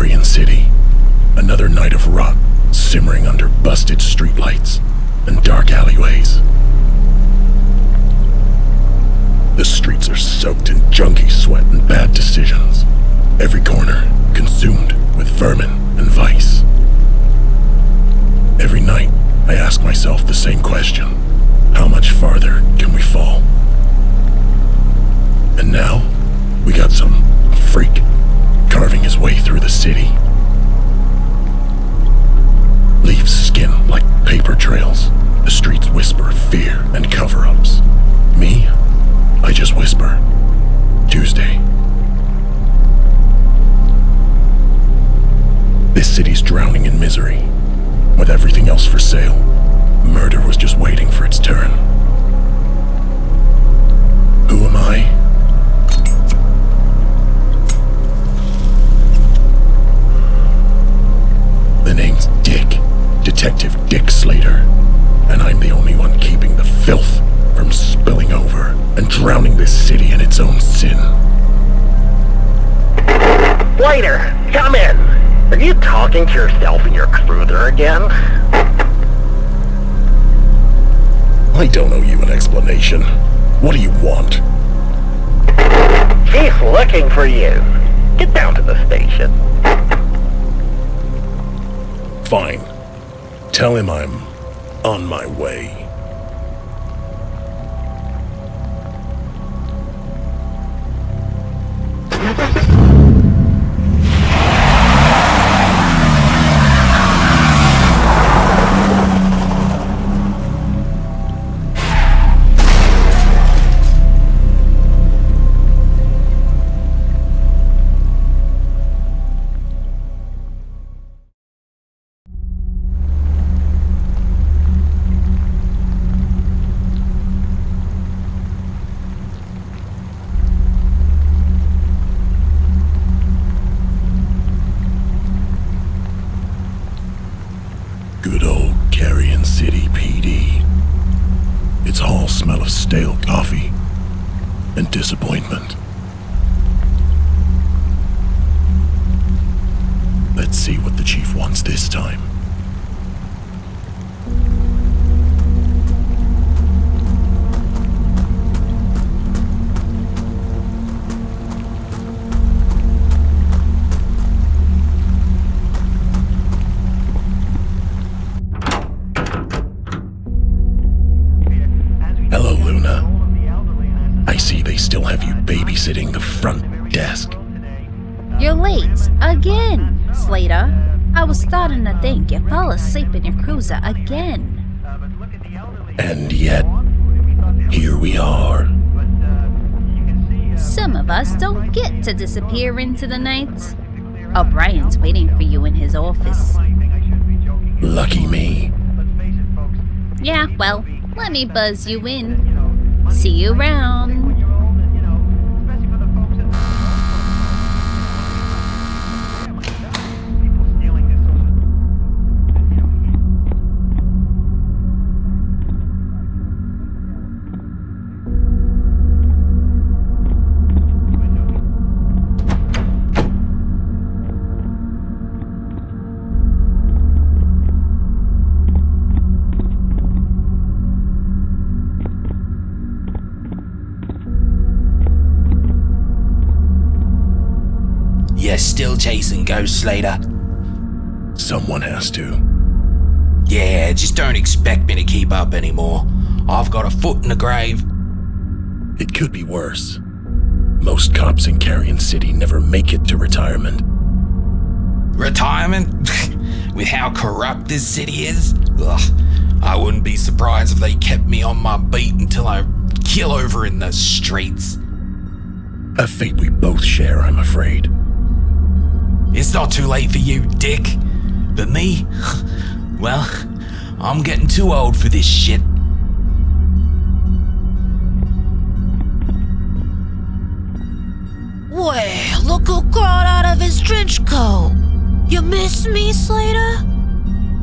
Carrion City. Another night of rot, simmering under busted streetlights and dark alleyways. The streets are soaked in junkie sweat and bad decisions. Every corner consumed with vermin and vice. Every night, I ask myself the same question. How much farther can we fall? And now, we got some freak carving his way through the city. Leaves skin like paper trails. The streets whisper fear and cover-ups. Me? I just whisper. Tuesday. This city's drowning in misery. With everything else for sale, murder was just waiting for its turn. Who am I? The name's Dick. Detective Dick Slater. And I'm the only one keeping the filth from spilling over and drowning this city in its own sin. Slater, come in! Are you talking to yourself in your cruiser again? I don't owe you an explanation. What do you want? She's looking for you. Get down to the station. Fine. Tell him I'm on my way. Good old Carrion City PD. Its halls smell of stale coffee and disappointment. Let's see what the chief wants this time. Hello, Luna. I see they still have you babysitting the front desk. You're late again, Slater. I was starting to think you fell asleep in your cruiser again. And yet, here we are. Some of us don't get to disappear into the night. O'Brien's waiting for you in his office. Lucky me. Yeah, well, let me buzz you in. See you around. You're still chasing ghosts, Slater? Someone has to. Yeah, just don't expect me to keep up anymore. I've got a foot in the grave. It could be worse. Most cops in Carrion City never make it to retirement. Retirement? With how corrupt this city is? Ugh, I wouldn't be surprised if they kept me on my beat until I kill over in the streets. A fate we both share, I'm afraid. It's not too late for you, Dick. But me? Well, I'm getting too old for this shit. Well, look who crawled out of his trench coat. You miss me, Slater?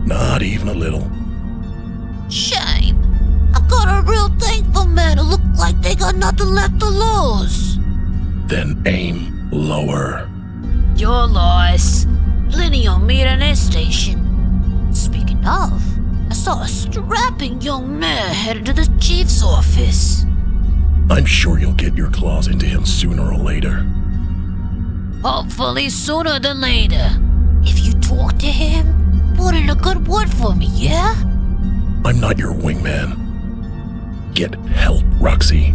Not even a little. Shame. I've got a real thing for men who look like they got nothing left to lose. Then aim lower. Your loss. plenty on me at an air station. Speaking of, I saw a strapping young man headed to the chief's office. I'm sure you'll get your claws into him sooner or later. Hopefully sooner than later. If you talk to him, put in a good word for me, yeah? I'm not your wingman. Get help, Roxy.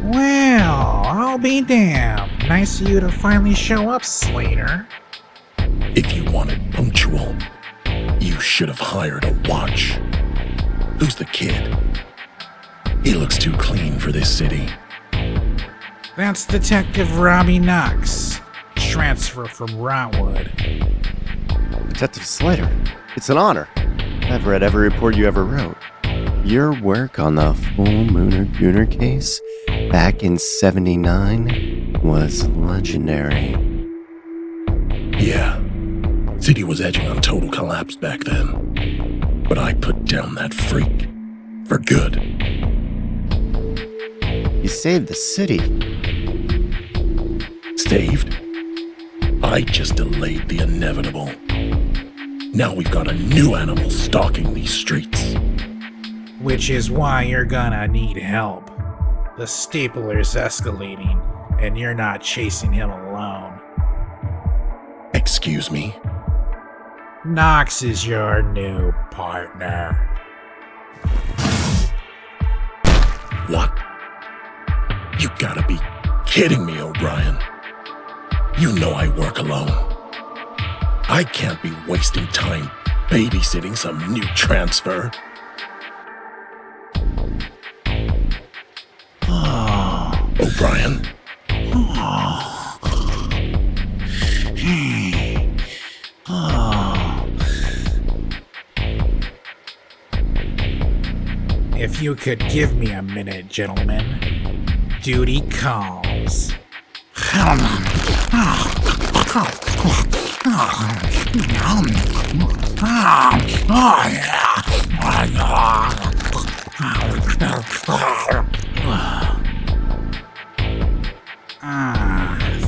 Well, I'll be damned. Nice of you to finally show up, Slater. If you wanted punctual, you should have hired a watch. Who's the kid? He looks too clean for this city. That's Detective Robbie Knox. Transfer from Rotwood. Detective Slater, it's an honor. I've read every report you ever wrote. Your work on the Full Mooner Gooner case back in '79 was legendary. Yeah, city was edging on total collapse back then. But I put down that freak. For good. You saved the city. Saved? I just delayed the inevitable. Now we've got a new animal stalking these streets. Which is why you're gonna need help. The stapler's escalating, and you're not chasing him alone. Excuse me? Knox is your new partner. What? You gotta be kidding me, O'Brien. You know I work alone. I can't be wasting time babysitting some new transfer. O'Brien? If you could give me a minute, gentlemen. Duty calls.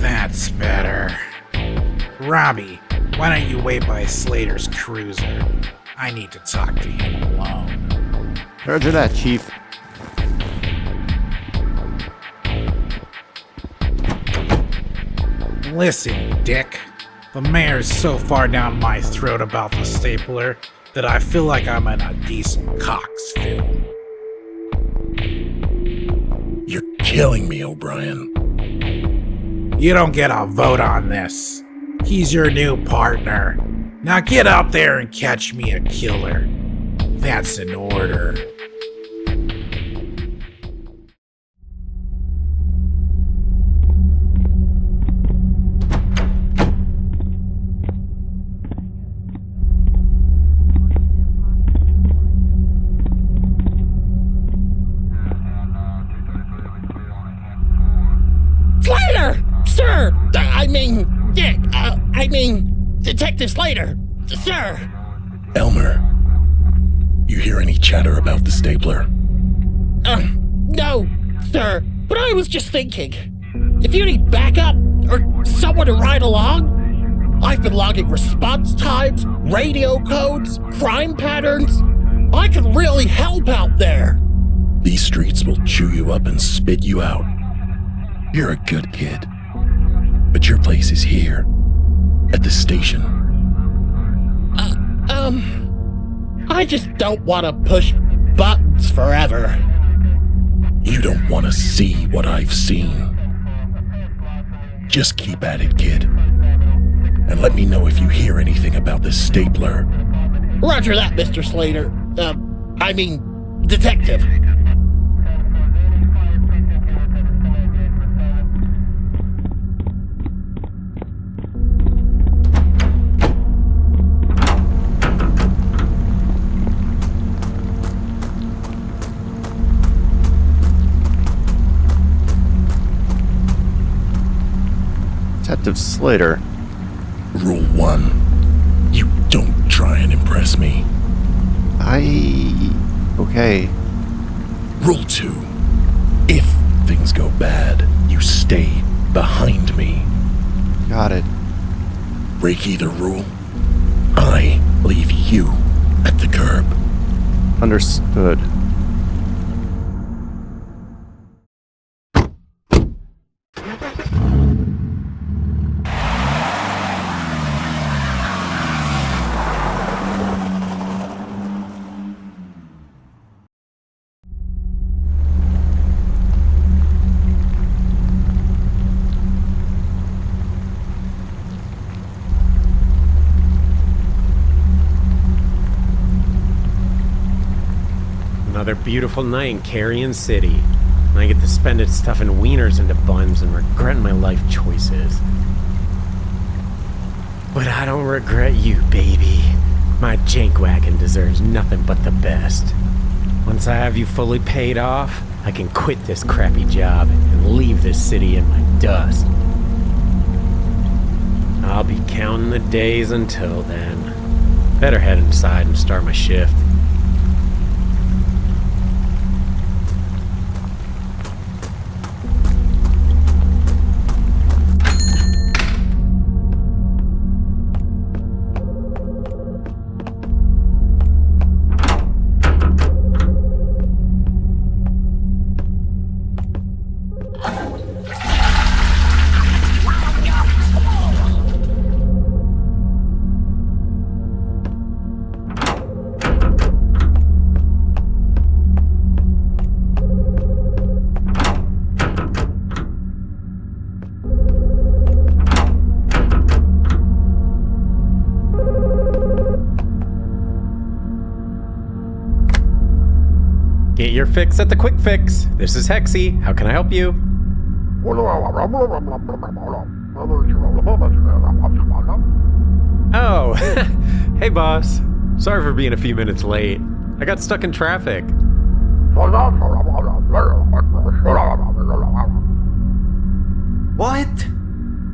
That's better. Robbie, why don't you wait by Slater's cruiser? I need to talk to him alone. Roger that, Chief. Listen, Dick. The mayor's so far down my throat about the stapler that I feel like I'm in a decent Cox film. You're killing me, O'Brien. You don't get a vote on this. He's your new partner. Now get out there and catch me a killer. That's an order. Slater! Sir! Detective Slater! Sir! Elmer, you hear any chatter about the stapler? No, sir. But I was just thinking. If you need backup or someone to ride along, I've been logging response times, radio codes, crime patterns. I can really help out there. These streets will chew you up and spit you out. You're a good kid. But your place is here. At the station. I just don't want to push buttons forever. You don't want to see what I've seen. Just keep at it, kid. And let me know if you hear anything about the stapler. Roger that, Mr. Slater. Detective. Detective Slater, Rule 1. You don't try and impress me. Okay. Rule 2. If things go bad, you stay behind me. Got it. Break either rule, I leave you at the curb. Understood. Another beautiful night in Carrion City. And I get to spend it stuffing wieners into buns and regretting my life choices. But I don't regret you, baby. My jank wagon deserves nothing but the best. Once I have you fully paid off, I can quit this crappy job and leave this city in my dust. I'll be counting the days until then. Better head inside and start my shift. Get your fix at the Quick Fix. This is Hexy. How can I help you? Oh, hey boss. Sorry for being a few minutes late. I got stuck in traffic. What?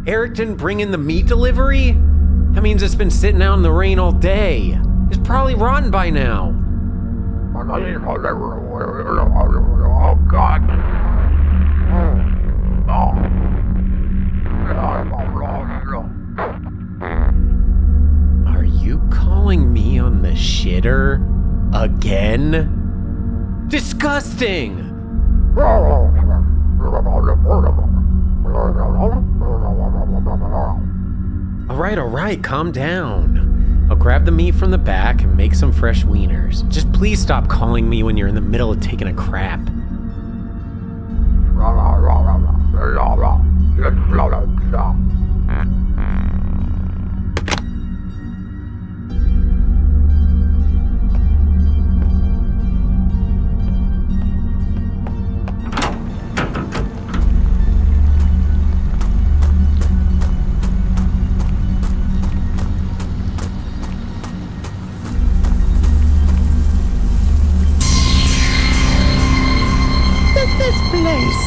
Eric didn't bring in the meat delivery? That means it's been sitting out in the rain all day. It's probably rotten by now. Oh, God. Are you calling me on the shitter again? Disgusting! Alright, calm down. I'll grab the meat from the back and make some fresh wieners. Just please stop calling me when you're in the middle of taking a crap.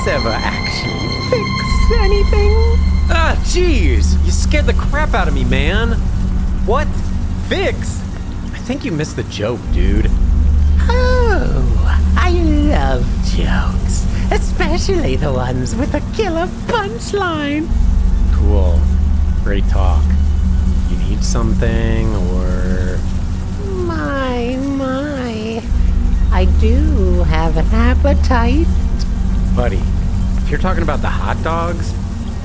Ever actually fix anything? Ah, jeez! You scared the crap out of me, man! What? Fix? I think you missed the joke, dude. Oh, I love jokes, especially the ones with a killer punchline. Cool. Great talk. You need something, or... My, I do have an appetite. Buddy, if you're talking about the hot dogs,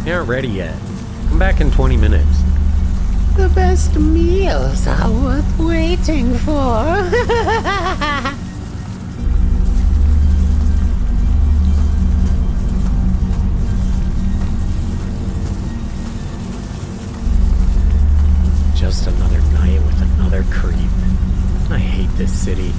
they aren't ready yet. Come back in 20 minutes. The best meals are worth waiting for. Just another night with another creep. I hate this city.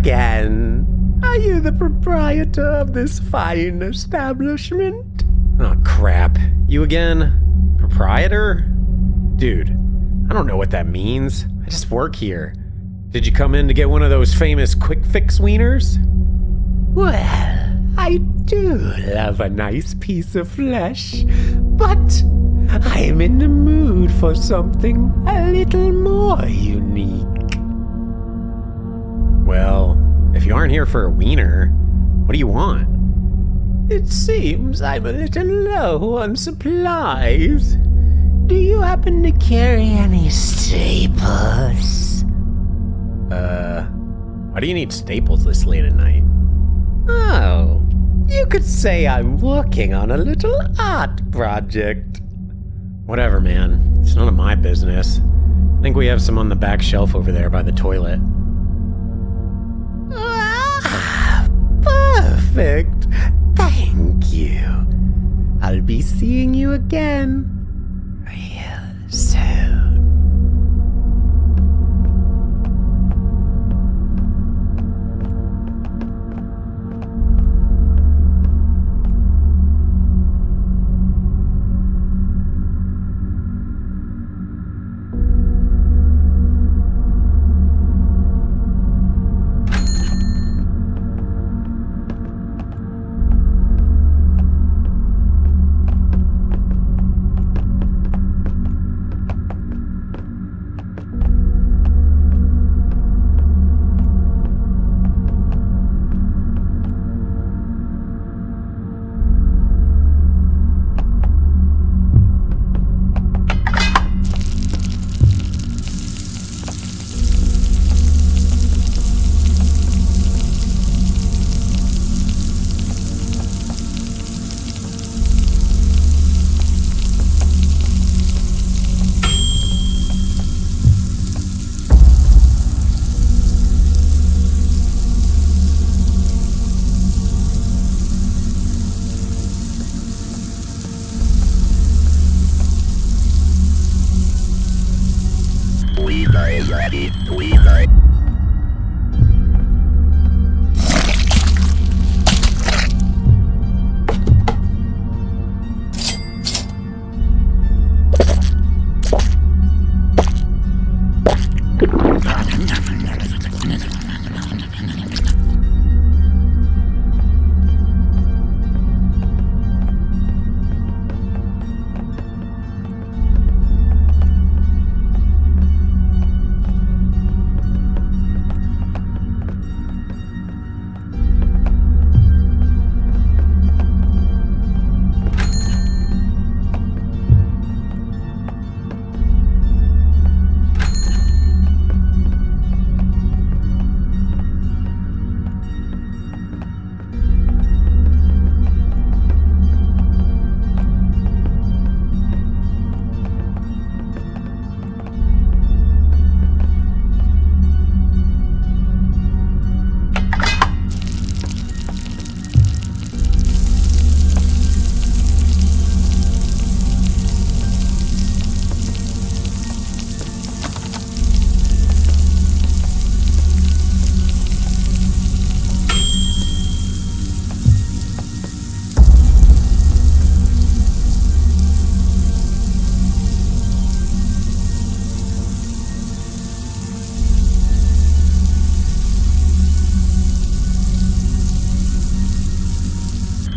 again. Are you the proprietor of this fine establishment? Oh, crap. You again? Proprietor? Dude, I don't know what that means. I just work here. Did you come in to get one of those famous quick fix wieners? Well, I do love a nice piece of flesh, but I am in the mood for something a little more unique. Well, if you aren't here for a wiener, what do you want? It seems I'm a little low on supplies. Do you happen to carry any staples? Why do you need staples this late at night? Oh, you could say I'm working on a little art project. Whatever, man. It's none of my business. I think we have some on the back shelf over there by the toilet. Ah, perfect. Thank you. I'll be seeing you again real soon. Tweezer is ready. Tweezer.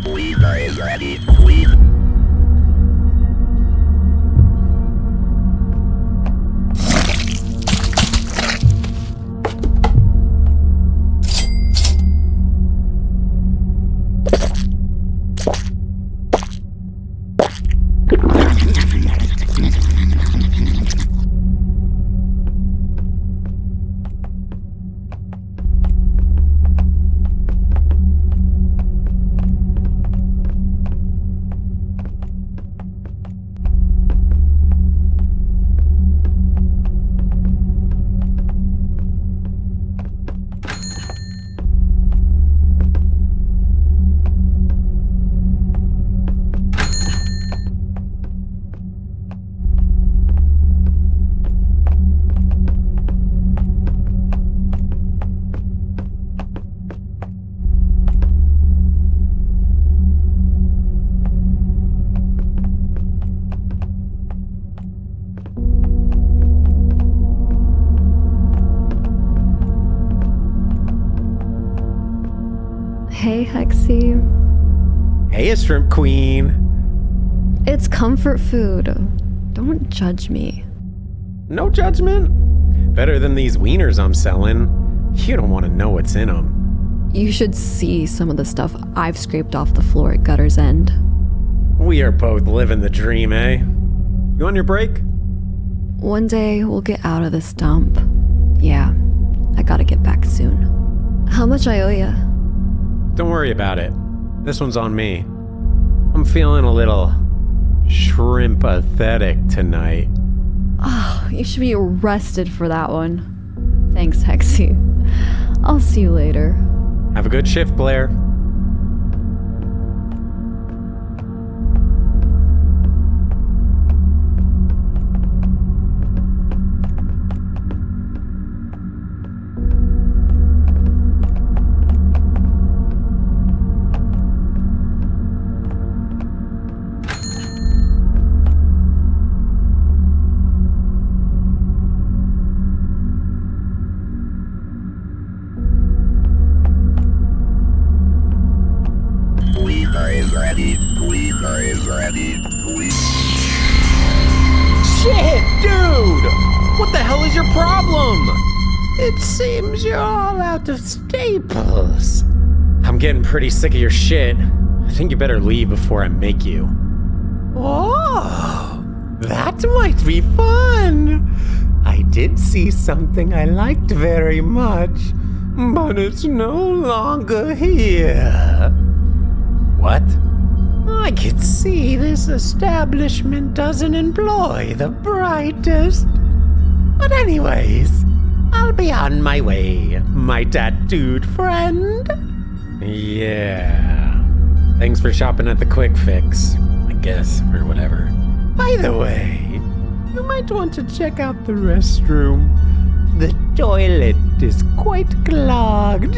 Tweezer is ready. Tweezer. Hey, Hexy. Hey, Shrimp Queen. It's comfort food. Don't judge me. No judgment. Better than these wieners I'm selling. You don't want to know what's in them. You should see some of the stuff I've scraped off the floor at Gutter's End. We are both living the dream, eh? You on your break? One day we'll get out of this dump. Yeah, I gotta get back soon. How much I owe ya? Don't worry about it. This one's on me. I'm feeling a little shrimp-pathetic tonight. Oh, you should be arrested for that one. Thanks, Hexy. I'll see you later. Have a good shift, Blair. Shit, dude! What the hell is your problem? It seems you're all out of staples. I'm getting pretty sick of your shit. I think you better leave before I make you. Oh, that might be fun. I did see something I liked very much, but it's no longer here. What? I can see this establishment doesn't employ the brightest. But anyways, I'll be on my way, my tattooed friend. Yeah. Thanks for shopping at the Quick Fix, I guess, or whatever. By the way, You might want to check out the restroom. The toilet is quite clogged.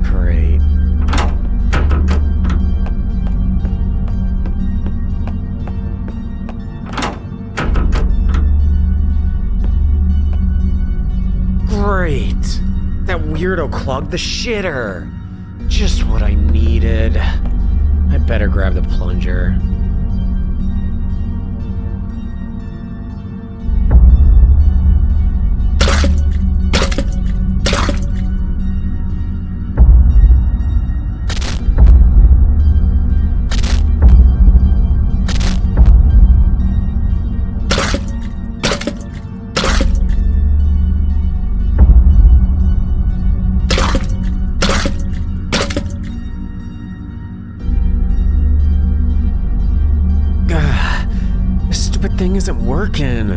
Great. Great! That weirdo clogged the shitter! Just what I needed. I better grab the plunger. This stupid thing isn't working.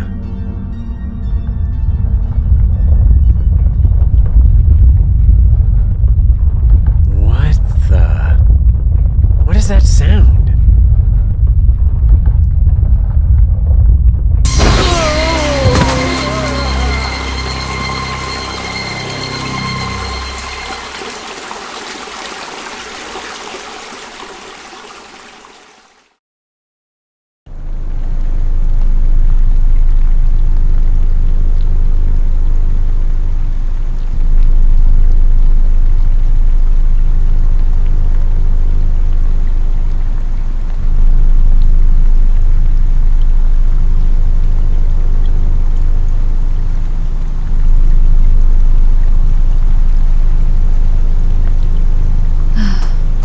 What the? What is that sound?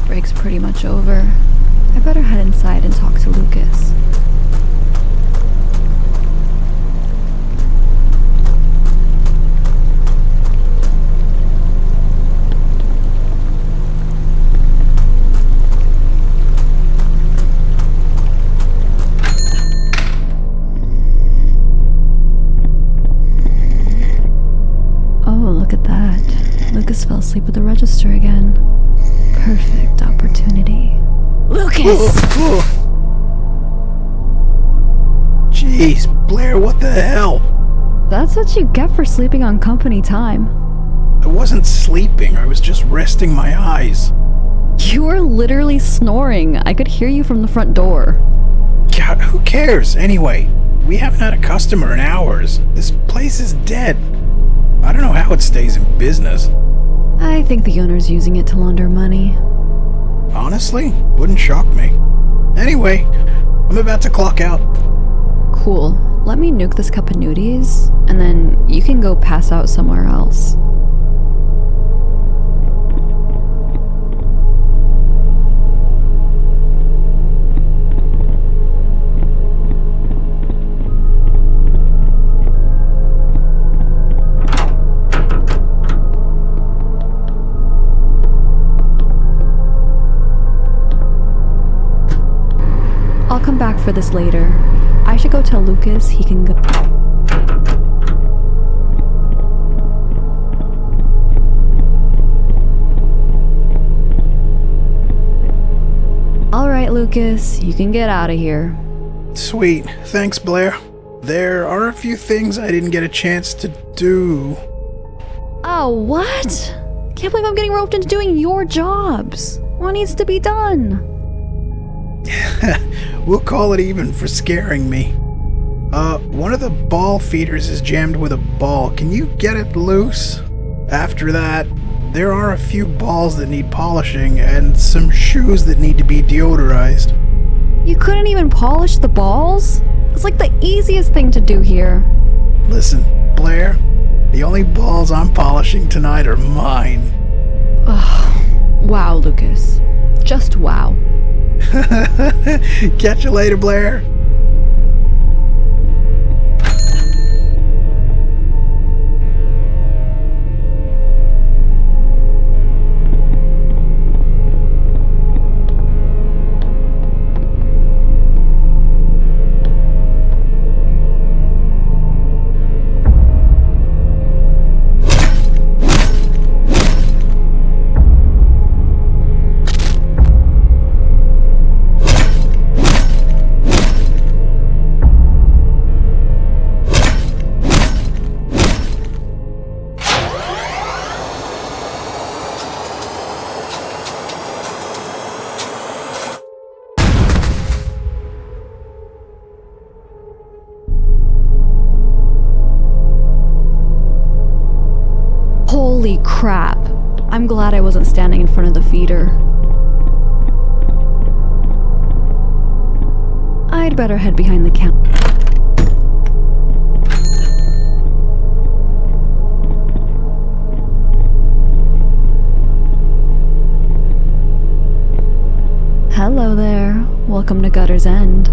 Break's pretty much over. I better head inside and talk to Lucas. Oh, look at that. Lucas fell asleep at the register again. Perfect opportunity. Lucas! Jeez, Blair, what the hell? That's what you get for sleeping on company time. I wasn't sleeping, I was just resting my eyes. You were literally snoring. I could hear you from the front door. God, who cares? Anyway, we haven't had a customer in hours. This place is dead. I don't know how it stays in business. I think the owner's using it to launder money. Honestly, wouldn't shock me. Anyway, I'm about to clock out. Cool. Let me nuke this cup of nudies, and then you can go pass out somewhere else. I'll come back for this later. I should go tell Lucas he can go. Alright, Lucas, you can get out of here. Sweet. Thanks, Blair. There are a few things I didn't get a chance to do. Oh, what? Can't believe I'm getting roped into doing your jobs. What needs to be done? We'll call it even for scaring me. One of the ball feeders is jammed with a ball. Can you get it loose? After that, there are a few balls that need polishing and some shoes that need to be deodorized. You couldn't even polish the balls? It's like the easiest thing to do here. Listen, Blair, the only balls I'm polishing tonight are mine. Ugh. Wow, Lucas. Just wow. Catch you later, Blair. Holy crap. I'm glad I wasn't standing in front of the feeder. I'd better head behind the counter. Hello there. Welcome to Gutter's End.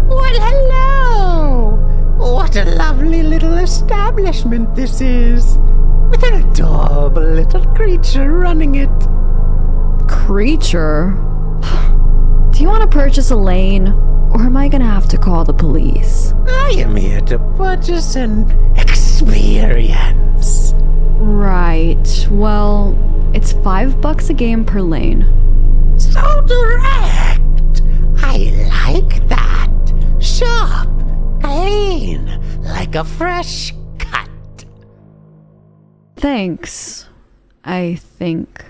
Well, hello! What a lovely little establishment this is, with an adorable little creature running it. Creature? Do you want to purchase a lane, or am I gonna have to call the police? I am here to purchase an experience. Right. Well, it's $5 a game per lane. So direct! I like that. Sharp, clean, like a fresh cut. Thanks. I think.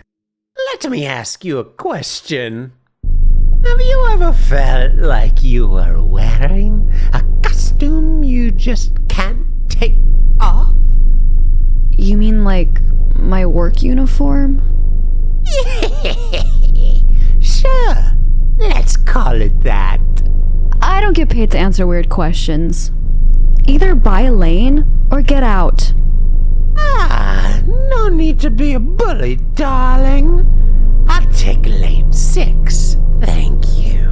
Let me ask you a question. Have you ever felt like you were wearing a costume you just can't take off? You mean like my work uniform? Sure, let's call it that. I don't get paid to answer weird questions. Either buy a lane or get out. Ah, no need to be a bully, darling. I'll take lane 6, thank you.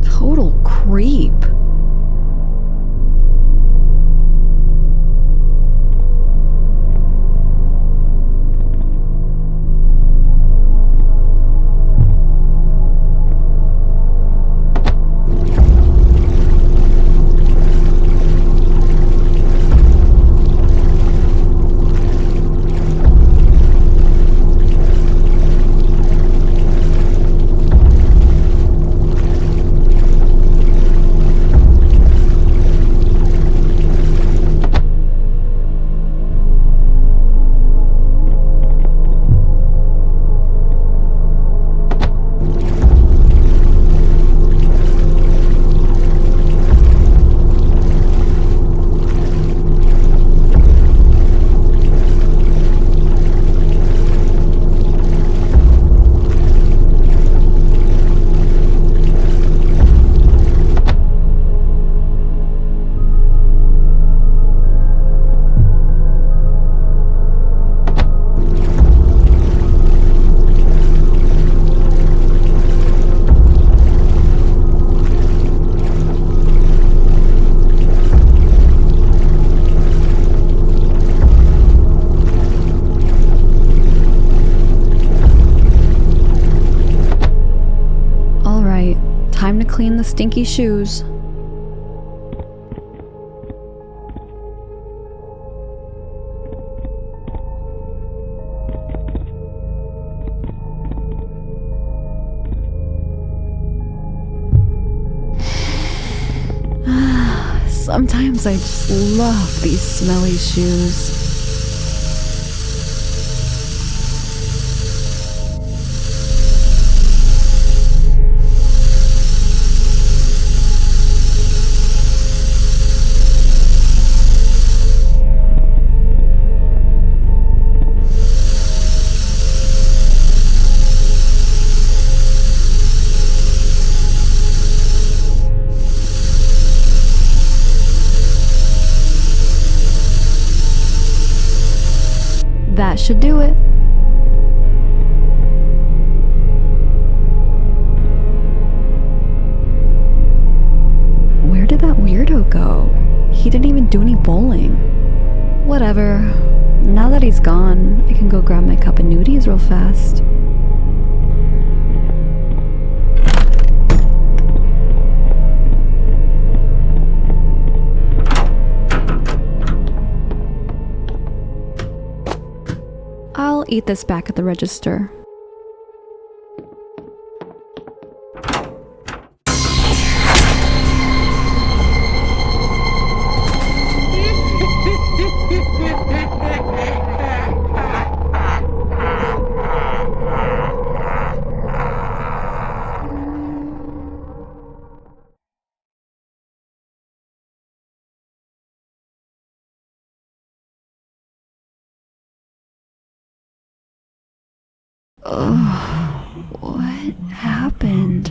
Total creep. Time to clean the stinky shoes. Sometimes I just love these smelly shoes. That should do it. Where did that weirdo go? He didn't even do any bowling. Whatever. Now that he's gone, I can go grab my cup of nudies real fast. I'll eat this back at the register. What happened?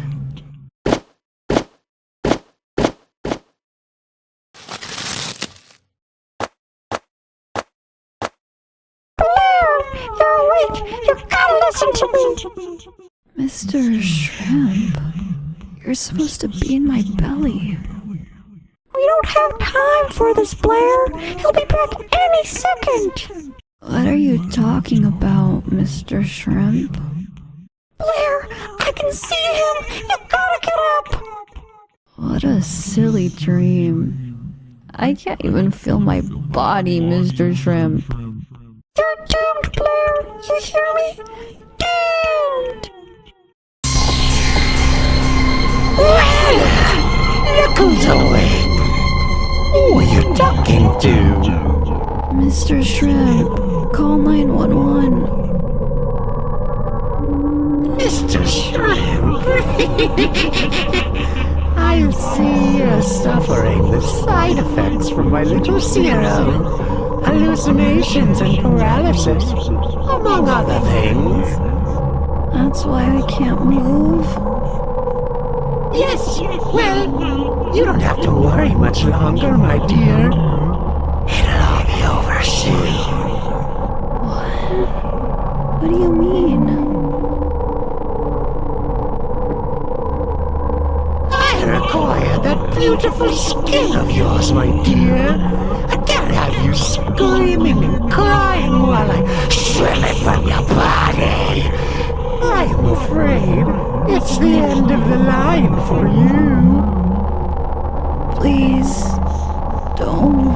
You're awake! You gotta listen to me! Mr. Shrimp, you're supposed to be in my belly. We don't have time for this, Blair! He'll be back any second! What are you talking about, Mr. Shrimp? Blair, I can see him! You gotta get up! What a silly dream. I can't even feel my body, Mr. Shrimp. You're doomed, Blair! You hear me? Doomed! Look who's awake! Who are you talking to? Mr. Shrimp, call 911. Mr. Shrimp! I see you're suffering the side effects from my little serum. Hallucinations and paralysis, among other things. That's why I can't move. Yes, well, you don't have to worry much longer, my dear. It'll all be over soon. What do you mean? I require that beautiful skin of yours, my dear. I can't have you screaming and crying while I strip it from your body. I'm afraid it's the end of the line for you. Please, don't.